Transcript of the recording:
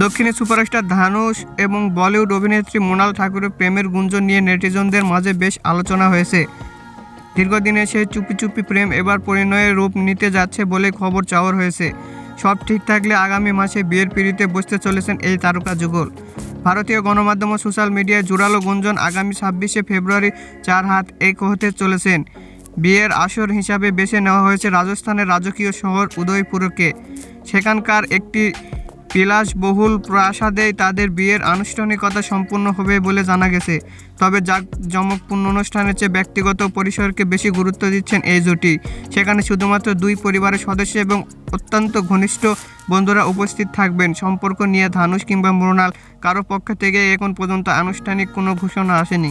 দক্ষিণী সুপারস্টার ধানুষ এবং বলিউড অভিনেত্রী মৃণাল ঠাকুরের প্রেমের গুঞ্জন নিয়ে নেটিজনদের মাঝে বেশ আলোচনা হয়েছে। দীর্ঘদিনের সেই চুপি চুপি প্রেম এবার পরিণয়ের রূপ নিতে যাচ্ছে বলে খবর চাওয়ার হয়েছে। সব ঠিক থাকলে আগামী মাসে বিয়ের পিঁড়িতে বসতে চলেছেন এই তারকা যুগল। ভারতীয় গণমাধ্যম ও সোশ্যাল মিডিয়ায় জোরালো গুঞ্জন, আগামী 26শে ফেব্রুয়ারি 4 হাত এক হতে চলেছেন। বিয়ের আসর হিসাবে বেছে নেওয়া হয়েছে রাজস্থানের রাজকীয় শহর উদয়পুরকে। সেখানকার একটি বিলাসবহুল প্রাসাদেই তাদের বিয়ের আনুষ্ঠানিকতা সম্পূর্ণ হবে বলে জানা গেছে। তবে জাঁকজমকপূর্ণ অনুষ্ঠানের চেয়ে ব্যক্তিগত পরিসরকে বেশি গুরুত্ব দিচ্ছেন এই জুটি। সেখানে শুধুমাত্র দুই পরিবারের সদস্য এবং অত্যন্ত ঘনিষ্ঠ বন্ধুরা উপস্থিত থাকবেন। সম্পর্ক নিয়ে ধানুষ কিংবা মৃণাল কারো পক্ষ থেকে এখন পর্যন্ত আনুষ্ঠানিক কোনো ঘোষণা আসেনি।